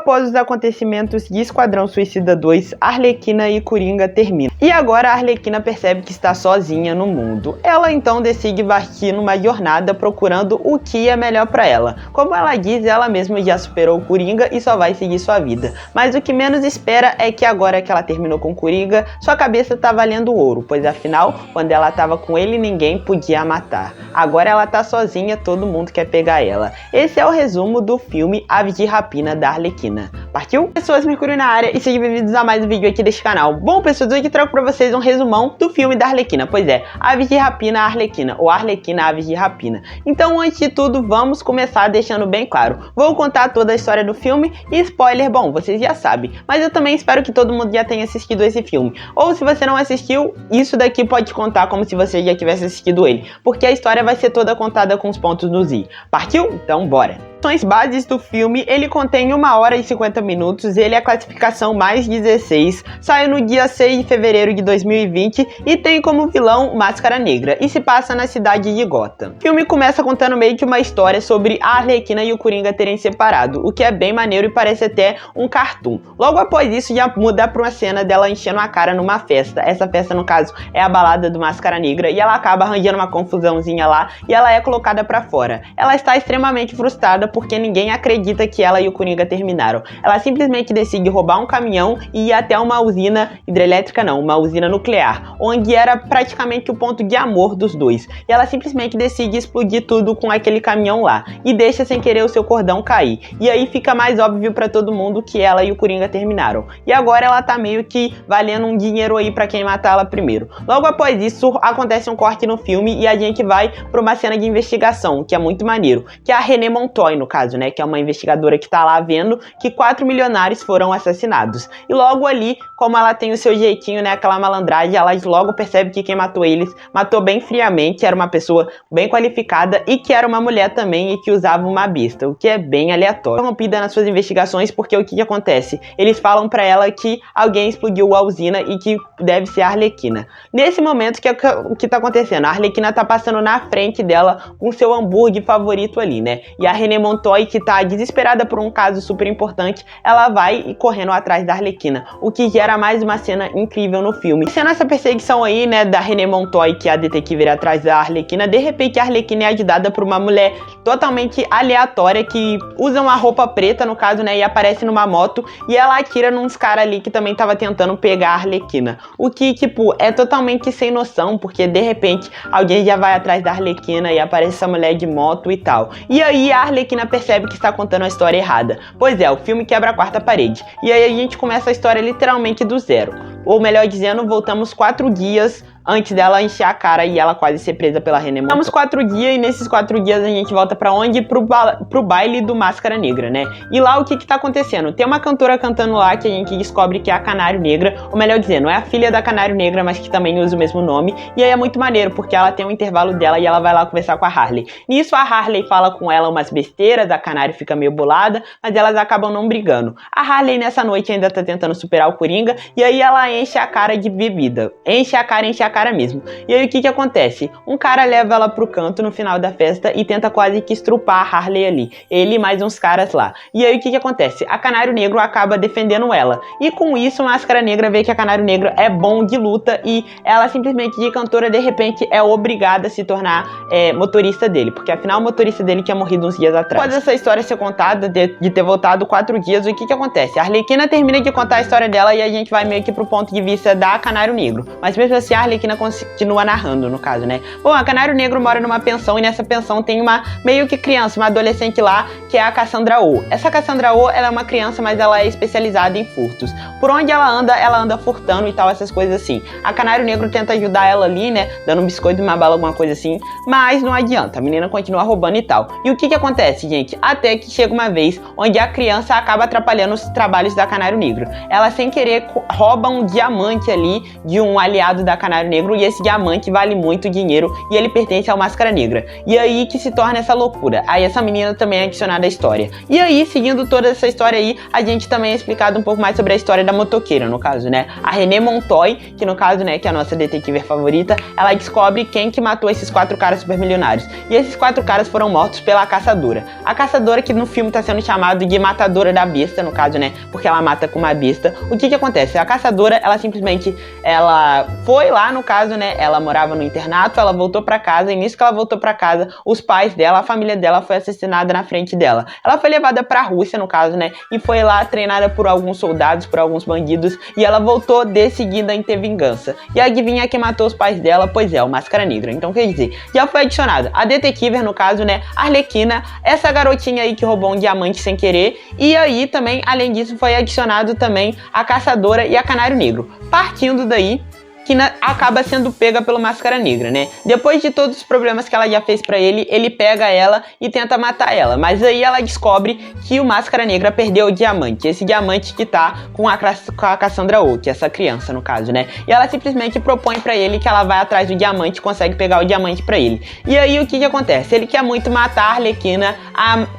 Após os acontecimentos de Esquadrão Suicida 2, Arlequina e Coringa terminam. E agora a Arlequina percebe que está sozinha no mundo. Ela então decide partir numa jornada procurando o que é melhor para ela. Como ela diz, ela mesma já superou o Coringa e só vai seguir sua vida. Mas o que menos espera é que agora que ela terminou com o Coringa, sua cabeça tá valendo ouro, pois afinal, quando ela tava com ele, ninguém podia matar. Agora ela tá sozinha, todo mundo quer pegar ela. Esse é o resumo do filme Aves de Rapina da Arlequina. Partiu? Pessoas, Mercúrio na área e sejam bem-vindos a mais um vídeo aqui deste canal. Bom, pessoas, hoje eu trago pra vocês um resumão do filme da Arlequina. Pois é, Aves de Rapina Arlequina, ou Arlequina Aves de Rapina. Então, antes de tudo, vamos começar deixando bem claro. Vou contar toda a história do filme e spoiler, bom, vocês já sabem. Mas eu também espero que todo mundo já tenha assistido esse filme. Ou se você não assistiu, isso daqui pode contar como se você já tivesse assistido ele. Porque a história vai ser toda contada com os pontos nos i. Partiu? Então, bora! As bases do filme, ele contém 1 hora e 50 minutos, ele é a classificação mais 16, saiu no dia 6 de fevereiro de 2020 e tem como vilão Máscara Negra e se passa na cidade de Gotham. O filme começa contando meio que uma história sobre a Arlequina e o Coringa terem separado, o que é bem maneiro e parece até um cartoon. Logo após isso já muda pra uma cena dela enchendo a cara numa festa. Essa festa, no caso, é a balada do Máscara Negra e ela acaba arranjando uma confusãozinha lá e ela é colocada pra fora. Ela está extremamente frustrada porque ninguém acredita que ela e o Coringa terminaram. Ela simplesmente decide roubar um caminhão e ir até uma usina hidrelétrica, não, uma usina nuclear, onde era praticamente o ponto de amor dos dois. E ela simplesmente decide explodir tudo com aquele caminhão lá e deixa sem querer o seu cordão cair. E aí fica mais óbvio pra todo mundo que ela e o Coringa terminaram. E agora ela tá meio que valendo um dinheiro aí pra quem matar ela primeiro. Logo após isso, acontece um corte no filme e a gente vai pra uma cena de investigação, que é muito maneiro, que é a Renée Montoya, no caso, né, que é uma investigadora que tá lá vendo que 4 milionários foram assassinados. E logo ali, como ela tem o seu jeitinho, né, aquela malandragem, ela logo percebe que quem matou eles, matou bem friamente, era uma pessoa bem qualificada e que era uma mulher também e que usava uma besta, o que é bem aleatório. Rompida nas suas investigações porque o que acontece? Eles falam pra ela que alguém explodiu a usina e que deve ser a Arlequina. Nesse momento, o que tá acontecendo? A Arlequina tá passando na frente dela com seu hambúrguer favorito ali, né? E a Renée Montoya, que tá desesperada por um caso super importante, ela vai correndo atrás da Arlequina, o que gera mais uma cena incrível no filme. Sendo essa perseguição aí, né, da Renée Montoya, que é a detetive ir atrás da Arlequina, de repente a Arlequina é ajudada por uma mulher totalmente aleatória, que usa uma roupa preta, no caso, né, e aparece numa moto, e ela atira nos caras ali que também tava tentando pegar a Arlequina. O que, tipo, é totalmente sem noção, porque de repente alguém já vai atrás da Arlequina e aparece essa mulher de moto e tal. E aí a Arlequina percebe que está contando a história errada. Pois é, o filme quebra a quarta parede. E aí a gente começa a história literalmente do zero. Ou melhor dizendo, voltamos 4 dias antes dela encher a cara e ela quase ser presa pela Renée Montoya. Estamos 4 dias e nesses 4 dias a gente volta pra onde? Pro baile do Máscara Negra, né? E lá o que tá acontecendo? Tem uma cantora cantando lá que a gente descobre que é a Canário Negra, ou melhor dizendo, é a filha da Canário Negra, mas que também usa o mesmo nome. E aí é muito maneiro, porque ela tem um intervalo dela e ela vai lá conversar com a Harley. Nisso a Harley fala com ela umas besteiras, a Canário fica meio bolada, mas elas acabam não brigando. A Harley nessa noite ainda tá tentando superar o Coringa, e aí ela enche a cara de bebida. Enche a cara mesmo. E aí o que acontece? Um cara leva ela pro canto no final da festa e tenta quase que estrupar a Harley ali. Ele e mais uns caras lá. E aí o que acontece? A Canário Negro acaba defendendo ela. E com isso, Máscara Negra vê que a Canário Negro é bom de luta e ela simplesmente de cantora, de repente, é obrigada a se tornar motorista dele. Porque afinal o motorista dele tinha morrido uns dias atrás. Após essa história ser contada, de ter voltado 4 dias, o que acontece? A Arlequina termina de contar a história dela e a gente vai meio que pro ponto de vista da Canário Negro. Mas mesmo assim a Arlequina continua narrando, no caso, né? Bom, a Canário Negro mora numa pensão e nessa pensão tem uma meio que criança, uma adolescente lá, que é a Cassandra Oh. Essa Cassandra Oh, ela é uma criança, mas ela é especializada em furtos. Por onde ela anda furtando e tal, essas coisas assim. A Canário Negro tenta ajudar ela ali, né? Dando um biscoito, uma bala, alguma coisa assim, mas não adianta, a menina continua roubando e tal. E o que acontece, gente? Até que chega uma vez onde a criança acaba atrapalhando os trabalhos da Canário Negro. Ela, sem querer, rouba um diamante ali de um aliado da Canário Negro, e esse diamante vale muito dinheiro e ele pertence ao Máscara Negra. E aí que se torna essa loucura. Aí essa menina também é adicionada à história. E aí, seguindo toda essa história aí, a gente também é explicado um pouco mais sobre a história da motoqueira, no caso, né? A Renée Montoya, que no caso, né, que é a nossa detetive favorita, ela descobre quem que matou esses 4 caras supermilionários. E esses 4 caras foram mortos pela Caçadora. A Caçadora, que no filme tá sendo chamado de Matadora da Besta, no caso, né, porque ela mata com uma besta. O que que acontece? A Caçadora, ela simplesmente, ela foi lá, no caso, né, ela morava no internato, ela voltou pra casa, e nisso que ela voltou pra casa, os pais dela, a família dela foi assassinada na frente dela. Ela foi levada pra Rússia, no caso, né, e foi lá treinada por alguns soldados, por alguns bandidos, e ela voltou decidida em ter vingança. E adivinha quem matou os pais dela? Pois é, o Máscara Negra. Então, quer dizer, já foi adicionado a detetive, no caso, né, Arlequina, essa garotinha aí que roubou um diamante sem querer, e aí também, além disso, foi adicionado também a Caçadora e a Canário Negro. Partindo daí, que acaba sendo pega pelo Máscara Negra, né? Depois de todos os problemas que ela já fez pra ele, ele pega ela e tenta matar ela. Mas aí ela descobre que o Máscara Negra perdeu o diamante. Esse diamante que tá com a Cassandra Oh, que é essa criança, no caso, né? E ela simplesmente propõe pra ele que ela vai atrás do diamante e consegue pegar o diamante pra ele. E aí o que que acontece? Ele quer muito matar a Arlequina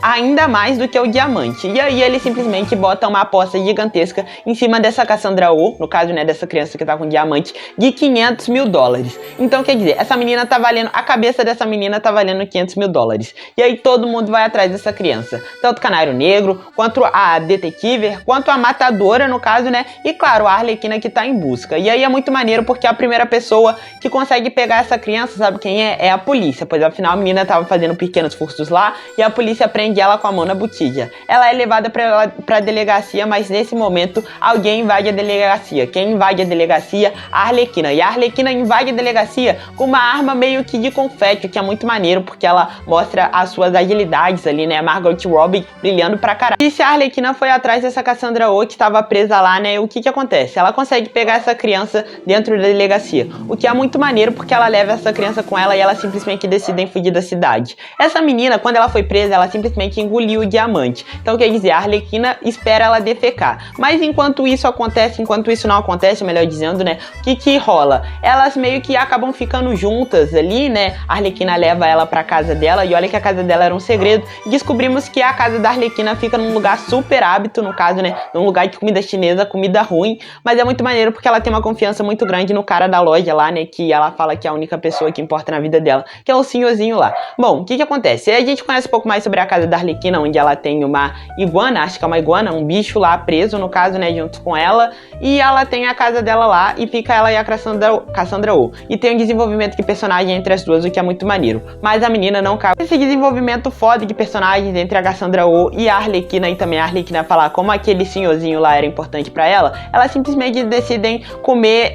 ainda mais do que o diamante. E aí ele simplesmente bota uma aposta gigantesca em cima dessa Cassandra Oh, no caso, né, dessa criança que tá com diamante, de 500 mil dólares. Então, quer dizer, essa menina tá valendo, a cabeça dessa menina tá valendo 500 mil dólares. E aí todo mundo vai atrás dessa criança. Tanto o Canário Negro, quanto a detetive, quanto a matadora, no caso, né? E claro, a Arlequina que tá em busca. E aí é muito maneiro porque a primeira pessoa que consegue pegar essa criança, sabe quem é? É a polícia. Pois afinal a menina tava fazendo pequenos furtos lá e a polícia prende ela com a mão na botija. Ela é levada pra delegacia, mas nesse momento alguém invade a delegacia. Quem invade a delegacia? A Arlequina. E a Arlequina invade a delegacia com uma arma meio que de confete, o que é muito maneiro, porque ela mostra as suas agilidades ali, né? A Margot Robbie brilhando pra caralho. E se a Arlequina foi atrás dessa Cassandra Oh, que estava presa lá, né? O que que acontece? Ela consegue pegar essa criança dentro da delegacia, o que é muito maneiro, porque ela leva essa criança com ela e ela simplesmente decidem fugir da cidade. Essa menina, quando ela foi presa, ela simplesmente engoliu o diamante. Então, quer dizer, a Arlequina espera ela defecar. Mas enquanto isso acontece, enquanto isso não acontece, melhor dizendo, né? O que rola? Elas meio que acabam ficando juntas ali, né? A Arlequina leva ela pra casa dela e olha que a casa dela era um segredo. E descobrimos que a casa da Arlequina fica num lugar super hábito, no caso, né? Num lugar de comida chinesa, comida ruim. Mas é muito maneiro porque ela tem uma confiança muito grande no cara da loja lá, né? Que ela fala que é a única pessoa que importa na vida dela, que é o senhorzinho lá. Bom, o que que acontece? A gente conhece um pouco mais sobre a casa da Arlequina, onde ela tem uma iguana, acho que é uma iguana, um bicho lá preso, no caso, né? Junto com ela. E ela tem a casa dela lá e fica ela e a Cassandra Oh. E tem um desenvolvimento de personagem entre as duas, o que é muito maneiro. Mas a menina não cabe. Esse desenvolvimento foda de personagens entre a Cassandra Oh e a Arlequina, e também a Arlequina falar como aquele senhorzinho lá era importante pra ela, elas simplesmente decidem comer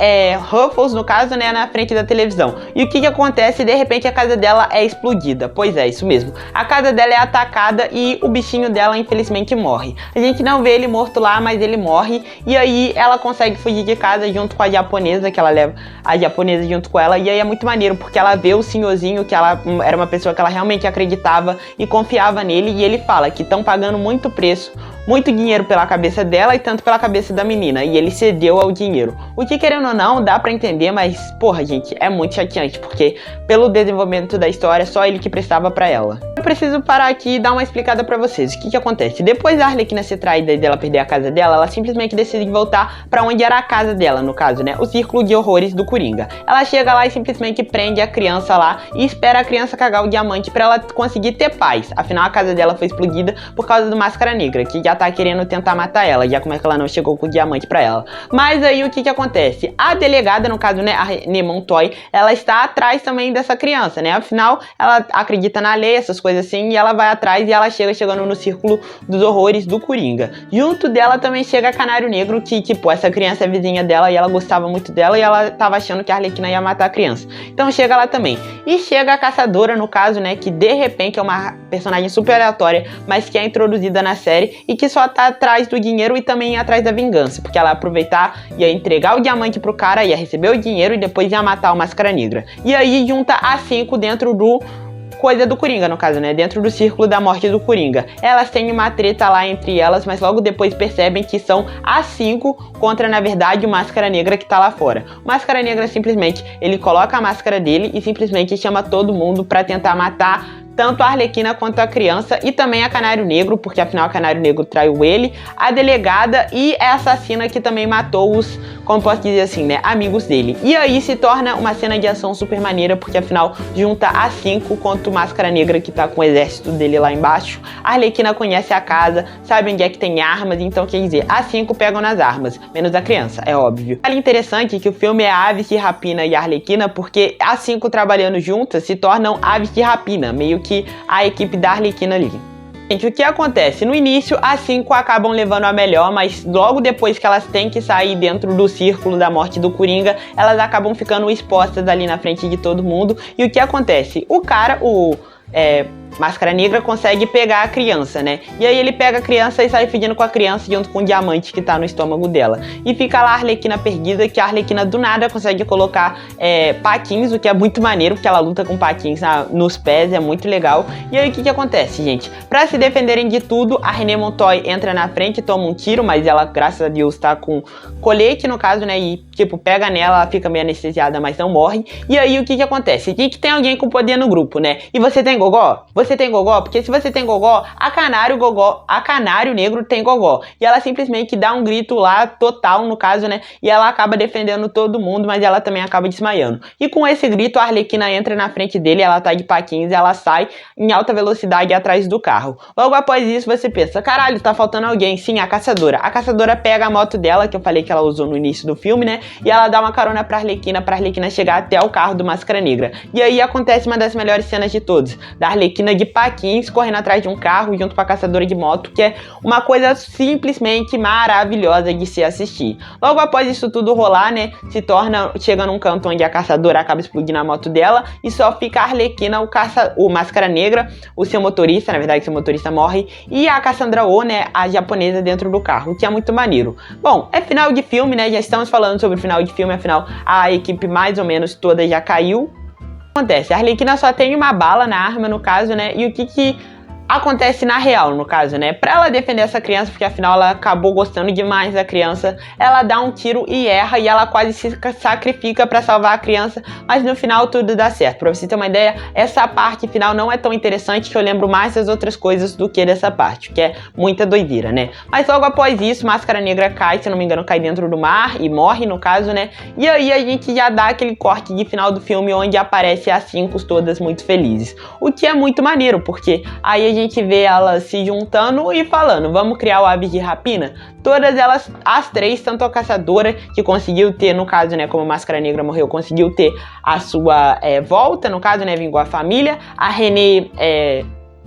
Ruffles, no caso, né, na frente da televisão. E o que que acontece? De repente a casa dela é explodida. Pois é, isso mesmo. A casa dela é atacada e o bichinho dela infelizmente morre. A gente não vê ele morto lá, mas ele morre. E aí ela consegue fugir de casa junto com a japonesa, que ela leva a japonesa junto com ela, e aí é muito maneiro, porque ela vê o senhorzinho, que ela era uma pessoa que ela realmente acreditava e confiava nele, e ele fala que estão pagando muito preço, muito dinheiro pela cabeça dela e tanto pela cabeça da menina, e ele cedeu ao dinheiro. O que, querendo ou não, dá pra entender, mas, porra, gente, é muito chateante, porque pelo desenvolvimento da história, só ele que prestava pra ela. Eu preciso parar aqui e dar uma explicada pra vocês. O que que acontece? Depois da Arlequina ser traída e dela perder a casa dela, ela simplesmente decide voltar pra onde era a casa dela, no caso, né? O Círculo de Horrores do Coringa. Ela chega lá e simplesmente prende a criança lá e espera a criança cagar o diamante pra ela conseguir ter paz. Afinal, a casa dela foi explodida por causa do Máscara Negra, que já tá querendo tentar matar ela, já como é que ela não chegou com o diamante pra ela. Mas aí o que que acontece? A delegada, no caso, né, a Renée Montoya, ela está atrás também dessa criança, né? Afinal, ela acredita na lei, essas coisas assim, e ela vai atrás e ela chegando no Círculo dos Horrores do Coringa. Junto dela também chega a Canário Negro, que, tipo, essa criança é vizinha dela e ela gostava muito dela e ela tava achando que a Arlequina ia matar a criança. Então chega lá também. E chega a Caçadora, no caso, né, que de repente é uma personagem super aleatória, mas que é introduzida na série e que só tá atrás do dinheiro e também atrás da vingança, porque ela ia aproveitar, ia entregar o diamante pro cara, ia receber o dinheiro e depois ia matar o Máscara Negra. E aí junta as 5 dentro do coisa do Coringa, no caso, né? Dentro do círculo da morte do Coringa. Elas têm uma treta lá entre elas, mas logo depois percebem que são as 5 contra, na verdade, o Máscara Negra que tá lá fora. O Máscara Negra simplesmente, ele coloca a máscara dele e simplesmente chama todo mundo pra tentar matar tanto a Arlequina quanto a criança e também a Canário Negro, porque afinal a Canário Negro traiu ele, a delegada e a assassina que também matou os, como posso dizer assim, né, amigos dele. E aí se torna uma cena de ação super maneira, porque afinal junta as 5 contra o Máscara Negra que tá com o exército dele lá embaixo. A Arlequina conhece a casa, sabe onde é que tem armas, então quer dizer, as 5 pegam nas armas, menos a criança, é óbvio. Olha, interessante que o filme é Aves de Rapina e Arlequina, porque as 5 trabalhando juntas se tornam Aves de Rapina, meio que a equipe da Arlequina ali. Gente, o que acontece? No início, as 5 acabam levando a melhor, mas logo depois que elas têm que sair dentro do círculo da morte do Coringa, elas acabam ficando expostas ali na frente de todo mundo. E o que acontece? O cara, Máscara Negra consegue pegar a criança, né? E aí ele pega a criança e sai fugindo com a criança junto com o diamante que tá no estômago dela. E fica lá a Arlequina perdida, que a Arlequina do nada consegue colocar patins, o que é muito maneiro, porque ela luta com patins nos pés, é muito legal. E aí o que acontece, gente? Pra se defenderem de tudo, a Renée Montoya entra na frente, toma um tiro, mas ela, graças a Deus, tá com colete, no caso, né? E, tipo, pega nela, ela fica meio anestesiada, mas não morre. E aí o que acontece? Tem que ter alguém com poder no grupo, né? E você tem gogó? Você tem gogó? Porque se você tem gogó, a Canário Negro tem gogó. E ela simplesmente dá um grito lá, total, no caso, né? E ela acaba defendendo todo mundo, mas ela também acaba desmaiando. E com esse grito, a Arlequina entra na frente dele, ela tá de patins e ela sai em alta velocidade atrás do carro. Logo após isso, você pensa, caralho, tá faltando alguém. Sim, a Caçadora. A Caçadora pega a moto dela, que eu falei que ela usou no início do filme, né? E ela dá uma carona pra Arlequina chegar até o carro do Máscara Negra. E aí acontece uma das melhores cenas de todos, da Arlequina de patins correndo atrás de um carro junto com a Caçadora de moto, que é uma coisa simplesmente maravilhosa de se assistir. Logo após isso tudo rolar, né, chega num canto onde a Caçadora acaba explodindo a moto dela e só fica a Arlequina, o Máscara Negra, o seu motorista, na verdade seu motorista morre, e a Cassandra Oh, né, a japonesa dentro do carro, o que é muito maneiro. Bom, é final de filme, né, já estamos falando sobre o final de filme, afinal a equipe mais ou menos toda já caiu. Acontece, a Arlequina só tem uma bala na arma, no caso, né? E o que acontece na real, no caso, né? Pra ela defender essa criança, porque afinal ela acabou gostando demais da criança, ela dá um tiro e erra, e ela quase se sacrifica pra salvar a criança, mas no final tudo dá certo. Pra você ter uma ideia, essa parte final não é tão interessante, que eu lembro mais das outras coisas do que dessa parte, que é muita doideira, né? Mas logo após isso, Máscara Negra cai, se não me engano, cai dentro do mar e morre, no caso, né? E aí a gente já dá aquele corte de final do filme onde aparece as 5 todas muito felizes, o que é muito maneiro, porque aí a gente vê elas se juntando e falando, vamos criar o Aves de Rapina? Todas elas, as 3, tanto a Caçadora, que conseguiu ter, no caso, né, como a Máscara Negra morreu, conseguiu ter a sua volta, no caso, né, vingou a família, a Renée,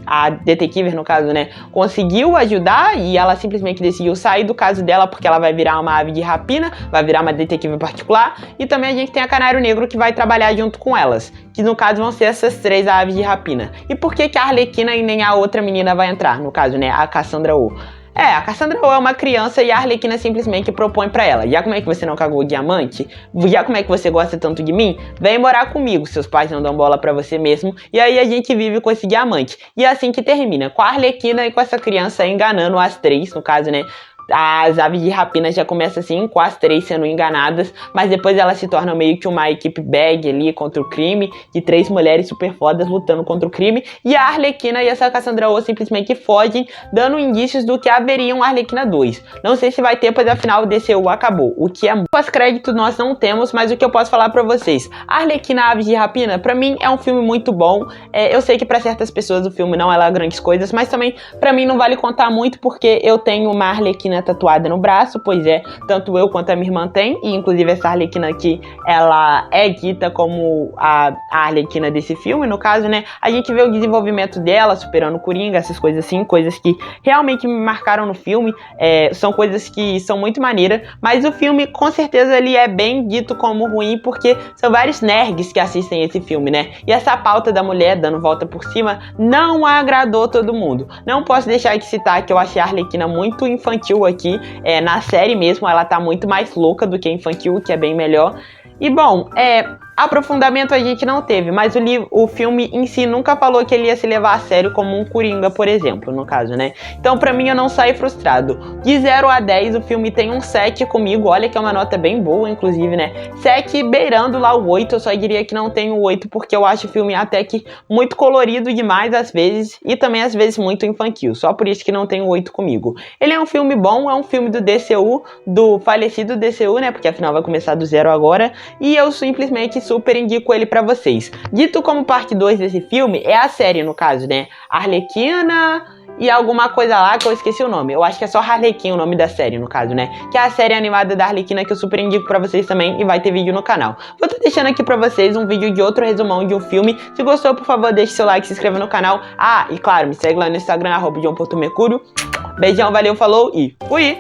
a detetive, no caso, né, conseguiu ajudar e ela simplesmente decidiu sair do caso dela porque ela vai virar uma ave de rapina, vai virar uma detetive particular, e também a gente tem a Canário Negro que vai trabalhar junto com elas, que no caso vão ser essas 3 aves de rapina. E por que a Arlequina e nem a outra menina vai entrar, no caso, né, a Cassandra Oh? A Cassandra Oh é uma criança e a Arlequina simplesmente propõe pra ela, já como é que você não cagou o diamante? Já como é que você gosta tanto de mim? Vem morar comigo, seus pais não dão bola pra você mesmo, e aí a gente vive com esse diamante. E é assim que termina, com a Arlequina e com essa criança enganando as 3, no caso, né, as aves de rapina já começam assim, com as 3 sendo enganadas, mas depois elas se tornam meio que uma equipe bag ali contra o crime, de 3 mulheres super fodas lutando contra o crime, e a Arlequina e essa Cassandra Oh simplesmente fogem, dando indícios do que haveria um Arlequina 2. Não sei se vai ter, pois afinal o DCU acabou, o que é pós-crédito nós não temos, mas o que eu posso falar pra vocês, Arlequina Aves de Rapina, pra mim é um filme muito bom, eu sei que pra certas pessoas o filme não é lá grandes coisas, mas também pra mim não vale contar muito, porque eu tenho uma Arlequina tatuada no braço, pois é, tanto eu quanto a minha irmã tem, e inclusive essa Arlequina aqui, ela é dita como a Arlequina desse filme, no caso, né, a gente vê o desenvolvimento dela, superando o Coringa, essas coisas assim, coisas que realmente me marcaram no filme, são coisas que são muito maneiras, mas o filme, com certeza, ele é bem dito como ruim, porque são vários nerds que assistem esse filme, né, e essa pauta da mulher dando volta por cima não agradou todo mundo. Não posso deixar de citar que eu achei a Arlequina muito infantil aqui, na série mesmo, ela tá muito mais louca do que infantil, que é bem melhor. E bom, Aprofundamento a gente não teve, mas o filme em si nunca falou que ele ia se levar a sério como um Coringa, por exemplo, no caso, né? Então pra mim eu não saí frustrado. De 0 a 10 o filme tem um 7 comigo, olha que é uma nota bem boa, inclusive, né? 7 beirando lá o 8, eu só diria que não tem o 8 porque eu acho o filme até que muito colorido demais às vezes e também às vezes muito infantil, só por isso que não tem o 8 comigo. Ele é um filme bom, é um filme do DCU, do falecido DCU, né? Porque afinal vai começar do 0 agora, e eu simplesmente super indico ele pra vocês. Dito como parte 2 desse filme, é a série no caso, né? Arlequina e alguma coisa lá que eu esqueci o nome. Eu acho que é só Harlequin o nome da série, no caso, né? Que é a série animada da Arlequina que eu super indico pra vocês também e vai ter vídeo no canal. Vou estar deixando aqui pra vocês um vídeo de outro resumão de um filme. Se gostou, por favor, deixe seu like, se inscreva no canal. Ah, e claro, me segue lá no Instagram, @john.mercurio. Beijão, valeu, falou e fui!